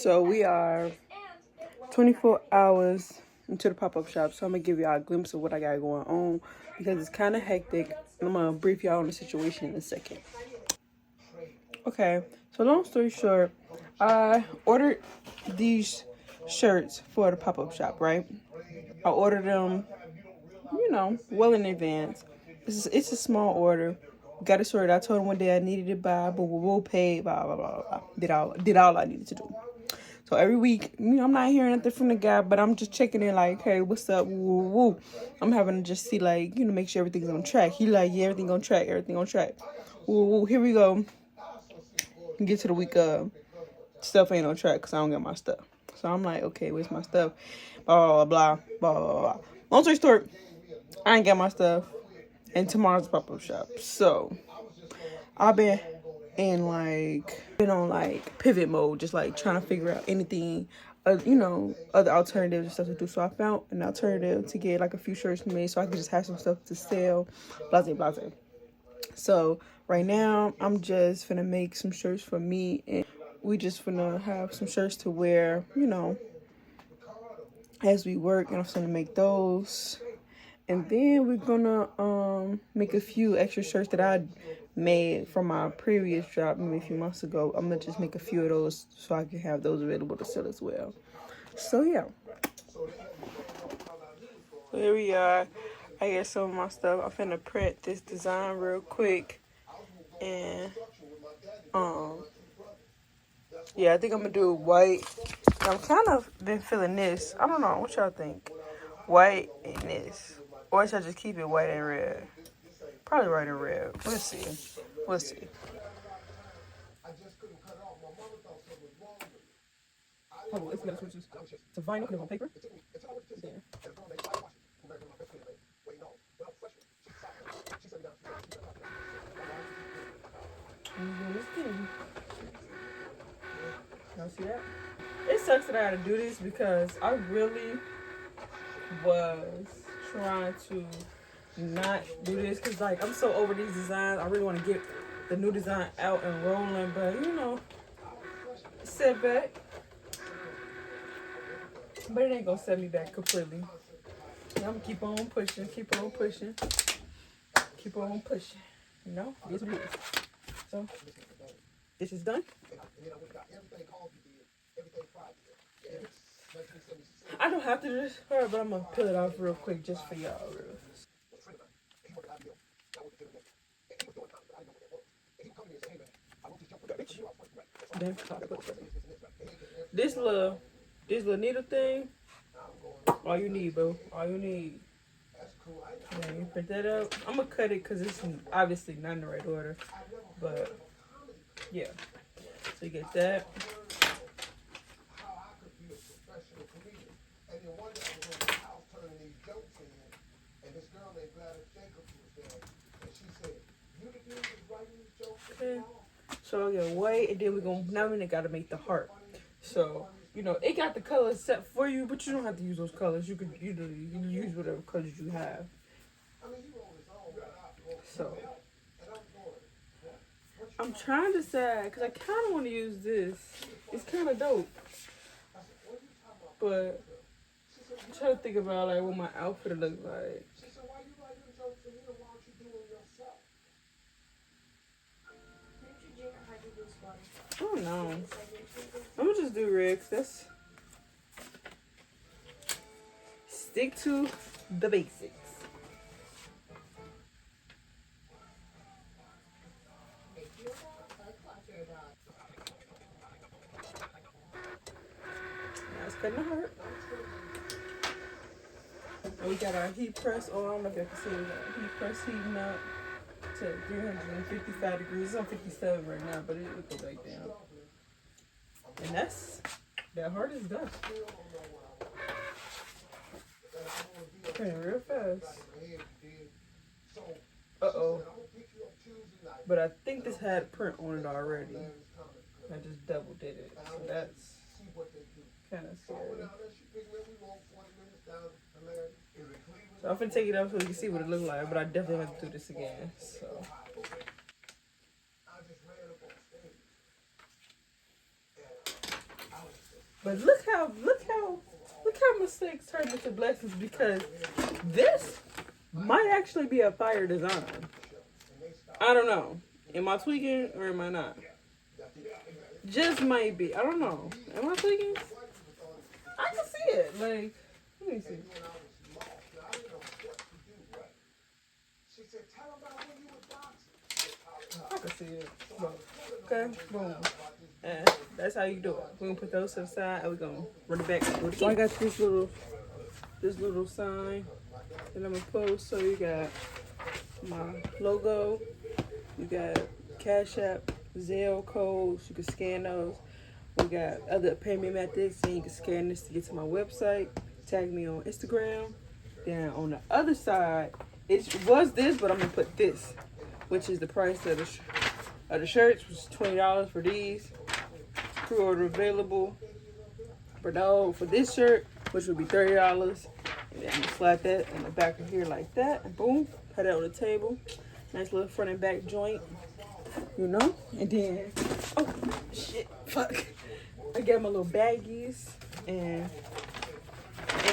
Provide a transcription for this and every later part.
So we are 24 hours into the pop-up shop. So I'm gonna give y'all a glimpse of what I got going on because it's kind of hectic. I'm gonna brief y'all on the situation in a second. Okay, so long story short, I ordered these shirts for the pop-up shop, right? I ordered them, well in advance. It's a small order. Got it sorted. I told him one day I needed it by, but we'll pay, blah, blah, blah, blah. Did all I needed to do. So every week, I'm not hearing nothing from the guy, but I'm just checking in like, hey, what's up? Woo, woo. I'm having to just see like, make sure everything's on track. He like, yeah, everything on track. Woo, woo. Here we go. Get to the week of stuff ain't on track because I don't get my stuff. So I'm like, okay, where's my stuff? Blah, blah, blah, blah, blah, blah. Long story short, I ain't got my stuff. And tomorrow's pop-up shop. So I've been on like pivot mode, just like trying to figure out anything, other alternatives and stuff to do. So I found an alternative to get like a few shirts made so I could just have some stuff to sell, blase, blase. So right now I'm just finna make some shirts for me, and we just finna have some shirts to wear, as we work, and I'm finna make those. And then we're gonna make a few extra shirts that I made from my previous drop maybe a few months ago. I'm gonna just make a few of those so I can have those available to sell as well. So yeah. So here we are. I got some of my stuff. I'm finna print this design real quick. And yeah, I think I'm gonna do white. I'm kind of been feeling this. I don't know, what y'all think? White and this. Or should I just keep it white and red? Probably white and red. We'll see. Oh, it's gonna switch to vinyl, put it on paper. There. Y'all see that? It sucks that I had to do this because I really was trying to not do this because like I'm so over these designs. I really want to get the new design out and rolling, but setback. But it ain't gonna set me back completely. I'm gonna keep on pushing. This is what it is. So this is done. I don't have to do this for her, but I'm gonna peel it off real quick just for y'all. This little needle thing, all you need, bro. All you need. Yeah, you print that up. I'm gonna cut it because it's obviously not in the right order, but yeah. So you get that. Okay. So I get white, and then we gotta make the heart. So it got the colors set for you, but you don't have to use those colors. You can use whatever colors you have. So I'm trying to decide because I kind of want to use this. It's kind of dope, but I'm trying to think about like what my outfit would look like. I don't know. I'm gonna just do red. That's stick to the basics. Now it's cutting the heart. And we got our heat press on. I don't know if you can see it. Heat press heating up to 355 degrees. It's on 57 right now, but it will go back down. And that heart is done. Turning real fast. Uh-oh. But I think this had print on it already. I just double did it. So that's kind of scary. So I'm finna take it out so you can see what it looks like, but I definitely have to do this again. So But look how mistakes turn into blessings, because this might actually be a fire design. I don't know. Am I tweaking or am I not? Just might be. I don't know. Am I tweaking? I can see it. Like, let me see. I can see it. Okay, boom. And that's how you do it. We're gonna put those to the side and we're gonna run it back. So I got this little sign that I'm gonna post. So you got my logo, you got Cash App, Zelle codes, you can scan those. We got other payment methods, and you can scan this to get to my website. Tag me on Instagram. Then on the other side, it was this, but I'm gonna put this, which is the price of the shirts, which is $20 for these. Pre-order available for this shirt, which would be $30. And then I'm gonna slide that in the back of here like that, and boom, put it on the table. Nice little front and back joint, you know. And then, oh shit, fuck. I got my little baggies, and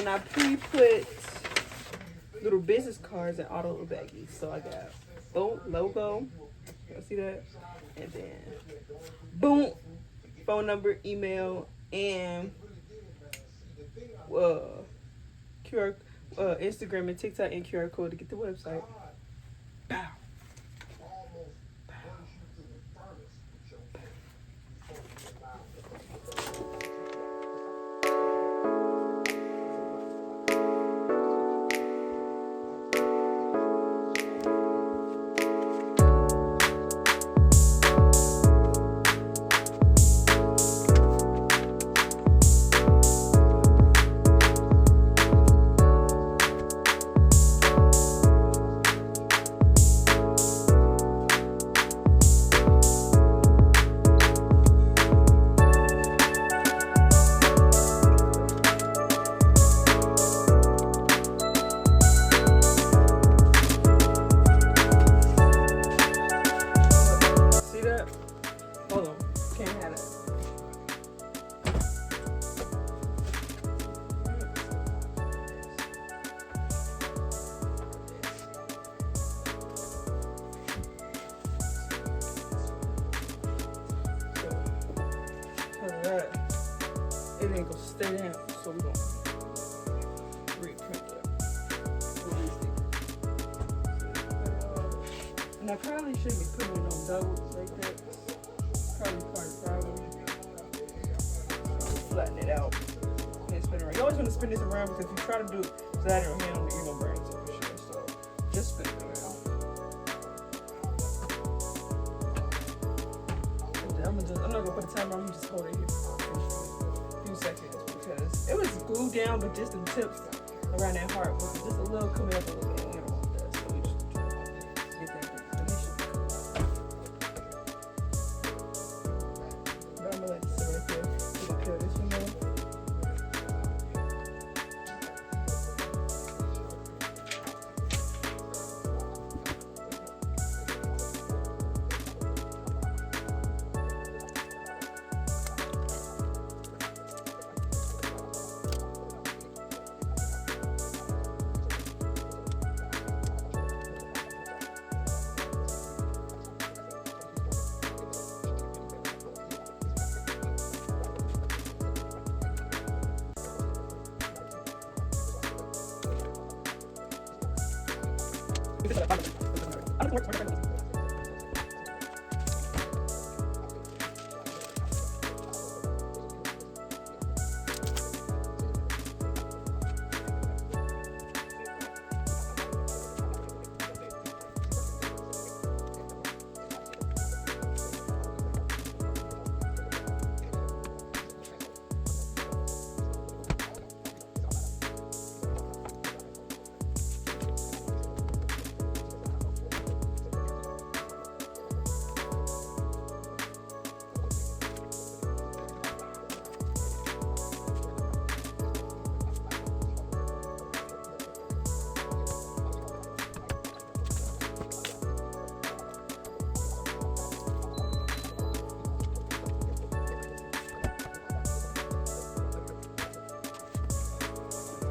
I pre-put little business cards in all the little baggies. So I got boom logo, y'all see that, and then boom phone number, email, and QR, Instagram and TikTok and QR code to get the website. Bow. It ain't gonna stay down, so we're gonna reprint that. And I probably shouldn't be putting it on doubles like that. Probably part of the problem. Flatten it out and spin it around. You always want to spin this around, because if you try to do that in your hand, you're gonna burn it for sure. So just spin it around. I'm not gonna put a timer on. You just hold it here for a few seconds, because it was glued down, but just the tips around that heart was just a little coming up a little bit. We don't want that, so we just get that good. But I'm gonna let this sit right there. We're gonna peel this one off.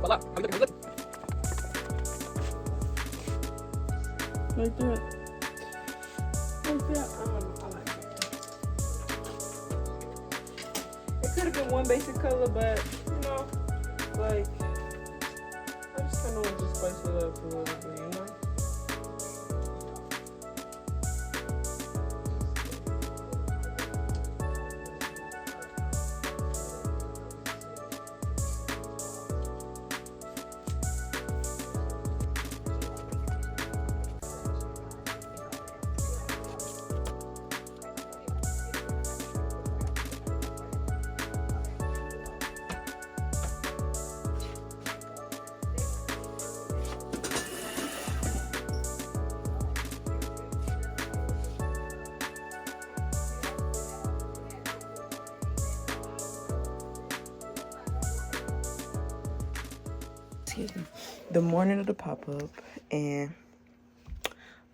Like that. Like that. I like it. It could have been one basic color, but you know, like I just kind of want to spice it up a little bit, you know. The morning of the pop-up, and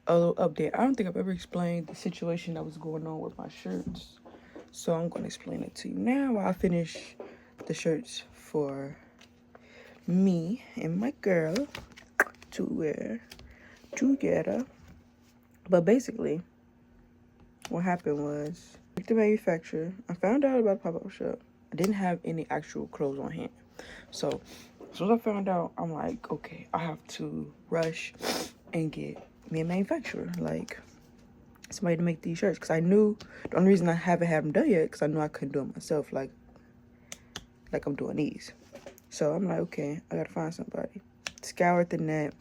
a little update. I don't think I've ever explained the situation that was going on with my shirts, so I'm going to explain it to you now while I finish the shirts for me and my girl to wear together. But basically, what happened was, with the manufacturer, I found out about the pop-up shop. I didn't have any actual clothes on hand, so as soon as I found out, I'm like, okay, I have to rush and get me a manufacturer, like somebody to make these shirts, because I knew the only reason I haven't had them done yet because I knew I couldn't do it myself, like I'm doing these. So I'm like, okay, I gotta find somebody. Scoured the net,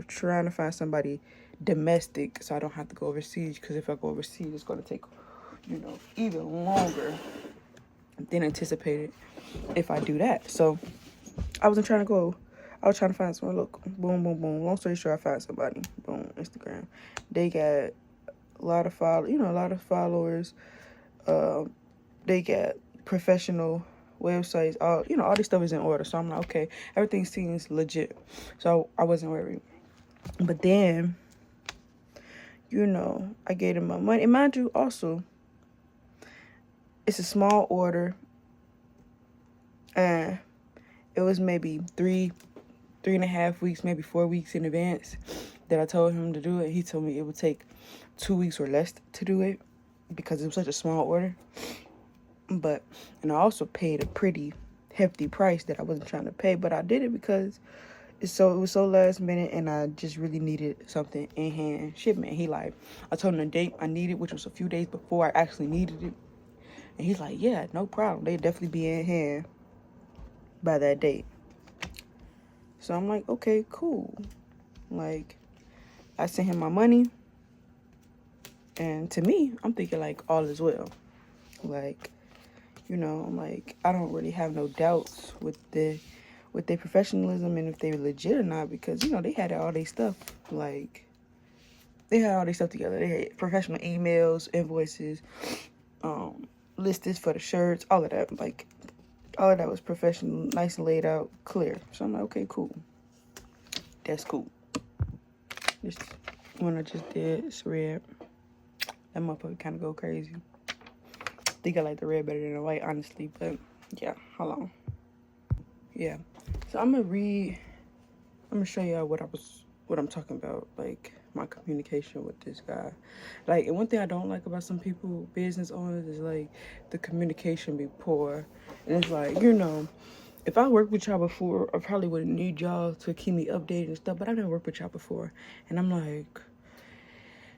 trying to find somebody domestic so I don't have to go overseas, because if I go overseas, it's gonna take, even longer than anticipated if I do that. So I was trying to find someone. Look, boom, boom, boom. Long story short, I found somebody. Boom, Instagram. They got a lot of followers. They got professional websites. All this stuff is in order. So I'm like, okay, everything seems legit. So I wasn't worried. But then, I gave them my money. And mind you, also, it's a small order. And it was maybe 3.5 weeks, maybe 4 weeks in advance that I told him to do it. He told me it would take 2 weeks or less to do it because it was such a small order. And I also paid a pretty hefty price that I wasn't trying to pay, but I did it because it was so last minute, and I just really needed something in hand shipment. I told him the date I needed, which was a few days before I actually needed it. And he's like, yeah, no problem. They'd definitely be in hand by that date. So I'm like, okay, cool. Like, I sent him my money, and to me, I'm thinking like all is well. Like, I'm like, I don't really have no doubts with their professionalism and if they're legit or not, because they had all their stuff. Like, they had all their stuff together. They had professional emails, invoices, lists for the shirts, all of that. Like, all of that was professional, nice and laid out, clear. So I'm like, okay, cool. That's cool. This one I just did, it's red. That motherfucker kind of go crazy. I think I like the red better than the white, honestly. But yeah, hold on. Yeah. So I'm gonna show y'all what I'm talking about, like my communication with this guy. Like, and one thing I don't like about some people, business owners, is like the communication be poor. And it's like, if I worked with y'all before, I probably wouldn't need y'all to keep me updated and stuff, but I didn't work with y'all before. And I'm like,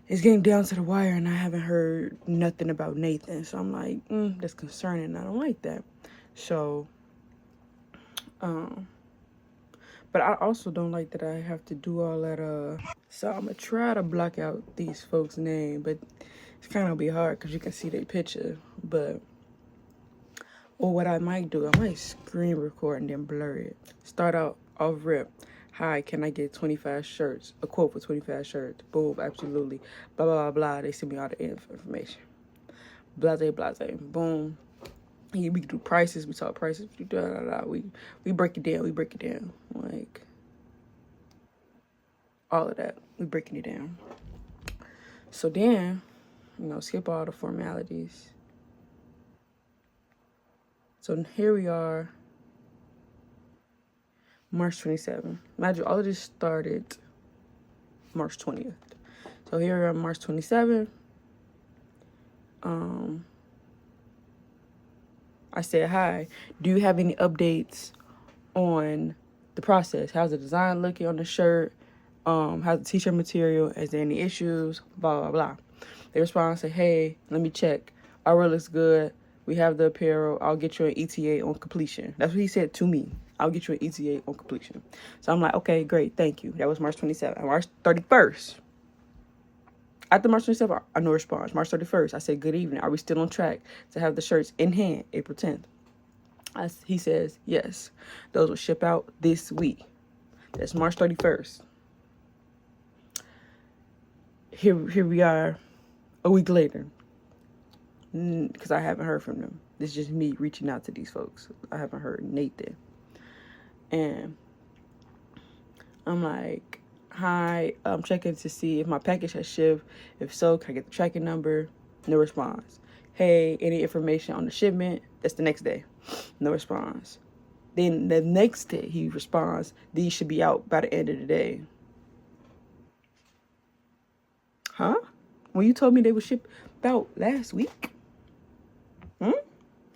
it's getting down to the wire, and I haven't heard nothing about Nathan. So I'm like, that's concerning. I don't like that. So, but I also don't like that I have to do all that, so I'm gonna try to block out these folks' name, but it's kind of be hard because you can see their picture. Or what I might do, I might screen record and then blur it. Start out off rip. Hi, can I get 25 shirts? A quote for 25 shirts. Boom, absolutely. Blah, blah, blah, blah. They send me all the information. Blase, blase. Boom. We can do prices. We talk prices. We break it down. Like, all of that. We breaking it down. So then, skip all the formalities. So here we are March 27th. Imagine all of this started March 20th. So here we are on March 27th. I said, hi, do you have any updates on the process? How's the design looking on the shirt? How's the t-shirt material? Is there any issues? Blah, blah, blah. They respond and say, hey, let me check. Our looks good. We have the apparel. I'll get you an ETA on completion. That's what he said to me. I'll get you an ETA on completion. So I'm like, okay, great. Thank you. That was March 27th. March 31st. After March 27th, no response. March 31st, I said, good evening. Are we still on track to have the shirts in hand April 10th? He says, yes. Those will ship out this week. That's March 31st. Here we are a week later. Because I haven't heard from them. It's just me reaching out to these folks. I haven't heard Nathan. And I'm like, hi, I'm checking to see if my package has shipped. If so, can I get the tracking number? No response. Hey, any information on the shipment? That's the next day. No response. Then the next day he responds, these should be out by the end of the day. Huh? When you told me they would ship out last week?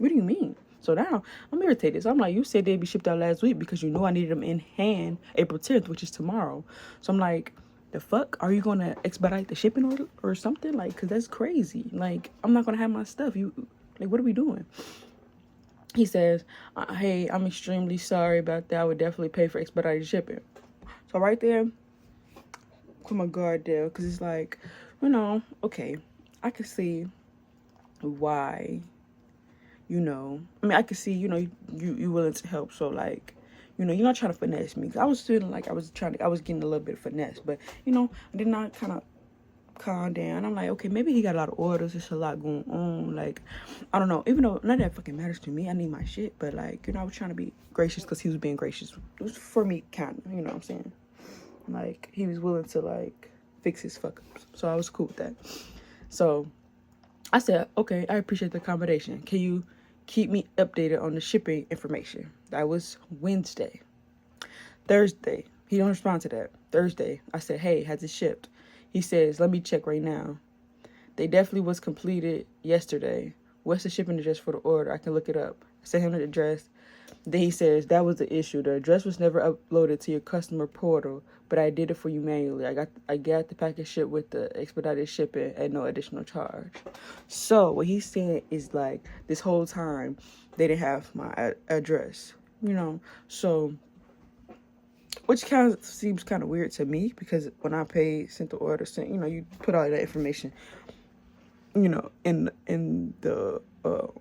What do you mean? So now I'm irritated. So I'm like, you said they'd be shipped out last week because you know I needed them in hand April 10th, which is tomorrow. So I'm like, the fuck? Are you going to expedite the shipping order or something? Like, because that's crazy. Like, I'm not going to have my stuff. What are we doing? He says, hey, I'm extremely sorry about that. I would definitely pay for expedited shipping. So right there, put my guard down because it's like, okay, I can see why, I can see, you willing to help. So like, you're not trying to finesse me. I was feeling like I was getting a little bit of finesse, but I did not kind of calm down. I'm like, okay, maybe he got a lot of orders. There's a lot going on. Like, I don't know. Even though none of that fucking matters to me, I need my shit. But like, I was trying to be gracious because he was being gracious. It was for me, kind of. You know what I'm saying? Like, he was willing to like fix his fuck ups. So I was cool with that. So I said, okay, I appreciate the accommodation. Can you keep me updated on the shipping information? That was Wednesday. Thursday, he don't respond to that. Thursday, I said, hey, has it shipped? He says, let me check right now. They definitely was completed yesterday. What's the shipping address for the order? I can look it up. I sent him the address. Then he says, that was the issue. The address was never uploaded to your customer portal, but I did it for you manually. I got the package shipped with the expedited shipping at no additional charge. So what he's saying is like, this whole time, they didn't have my address, so, which kind of seems kind of weird to me because when I sent the order, you put all that information, in the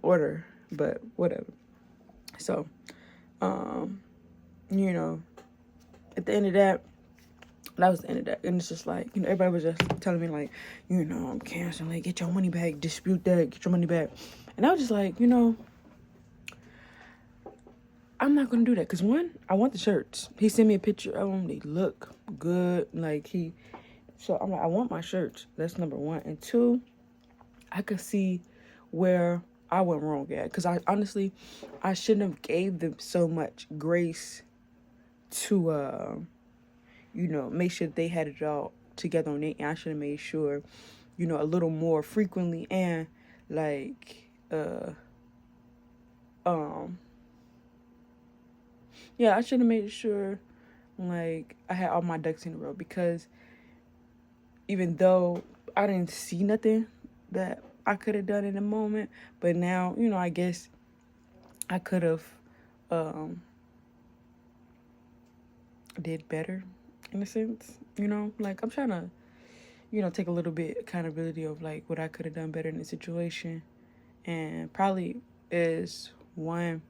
order, but whatever. So, at the end of that was the end of that. And it's just like, everybody was just telling me like, I'm canceling, get your money back, dispute that, get your money back. And I was just like, I'm not going to do that. Because one, I want the shirts. He sent me a picture of them. They look good. So I'm like, I want my shirts. That's number one. And two, I could see where I went wrong at. Because I shouldn't have gave them so much grace to, make sure they had it all together on it. And I should have made sure, a little more frequently and I should have made sure, I had all my ducks in a row. Because even though I didn't see nothing that I could have done in the moment, but now, I guess I could have did better in a sense, I'm trying to, take a little bit accountability of what I could have done better in the situation. And probably is one,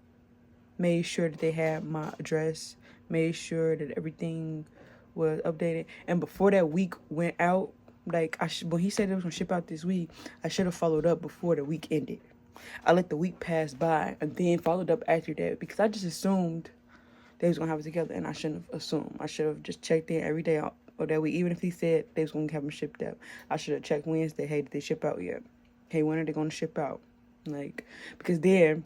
made sure that they had my address, made sure that everything was updated. And before that week went out, when he said it was going to ship out this week, I should have followed up before the week ended. I let the week pass by and then followed up after that because I just assumed they was going to have it together, and I shouldn't have assumed. I should have just checked in every day of that week. Even if he said they was going to have them shipped out, I should have checked Wednesday, hey, did they ship out yet? Hey, when are they going to ship out? Because then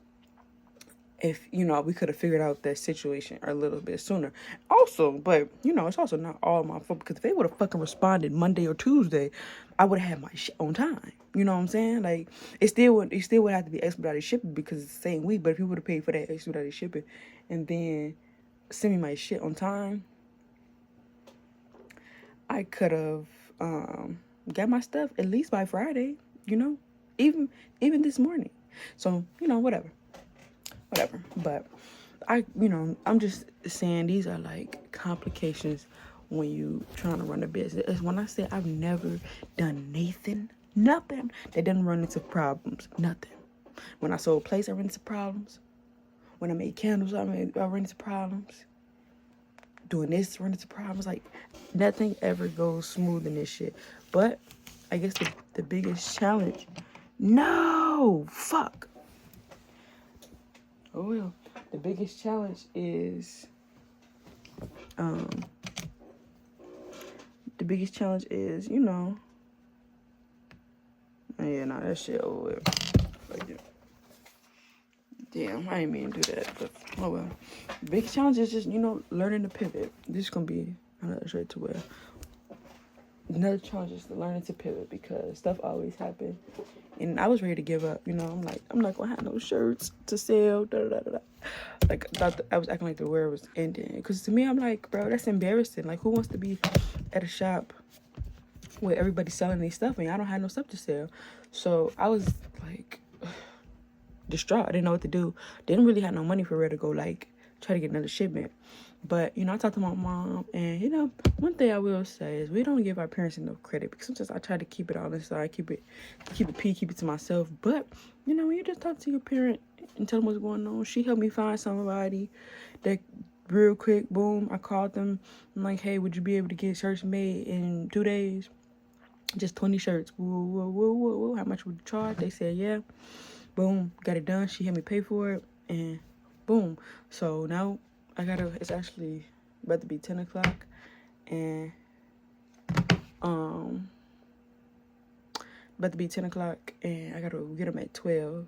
if, you know, we could have figured out that situation a little bit sooner. Also, but, you know, it's also not all my fault, because if they would have fucking responded Monday or Tuesday, I would have had my shit on time. You know what I'm saying? Like, it still would have to be expedited shipping because it's the same week. But if you would have paid for that expedited shipping and then send me my shit on time, I could have got my stuff at least by Friday, you know, even this morning. So, you know, whatever. But I'm just saying, these are like complications when you trying to run a business. When I say I've never done nothing that didn't run into problems, nothing. When I sold plates, I ran into problems. When I made candles, I ran into problems. Doing this, run into problems. Like, nothing ever goes smooth in this shit. But I guess the biggest challenge, no, fuck. Oh well. The biggest challenge is, you know, yeah, nah, that shit over with. Like, yeah. Damn, I didn't mean to do that, but oh well. The biggest challenge is just, you know, learning to pivot. This is gonna be another straight to where. Another challenge is learning to pivot, because stuff always happens. And I was ready to give up, you know. I'm like, I'm not gonna have no shirts to sell, Like, I was acting like the world was ending. Because to me, I'm like, bro, that's embarrassing. Like, who wants to be at a shop where everybody's selling their stuff and I don't have no stuff to sell? So I was like distraught. I didn't know what to do. Didn't really have no money for real to go like try to get another shipment. But, you know, I talked to my mom, and, you know, one thing I will say is we don't give our parents enough credit, because sometimes I try to keep it on the side, keep it keep it to myself. But, you know, when you just talk to your parent and tell them what's going on, she helped me find somebody that real quick, boom, I called them. I'm like, hey, would you be able to get shirts made in 2 days? Just 20 shirts. Whoa. How much would you charge? They said, yeah. Boom, got it done. She had me pay for it, and boom. So now it's actually about to be 10 o'clock, and I gotta get them at 12.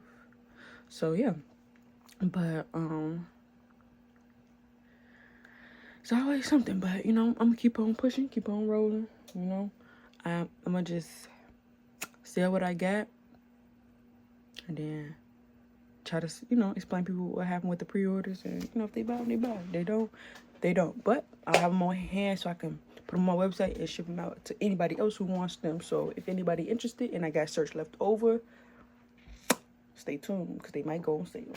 So yeah, but it's always something. But, you know, I'm gonna keep on pushing, keep on rolling. You know, I'm gonna just sell what I got, and then try to, you know, explain people what happened with the pre-orders, and, you know, if they buy them, they buy them. They don't. But I'll have them on hand so I can put them on my website and ship them out to anybody else who wants them. So if anybody interested and I got shirts left over, stay tuned, because they might go on sale.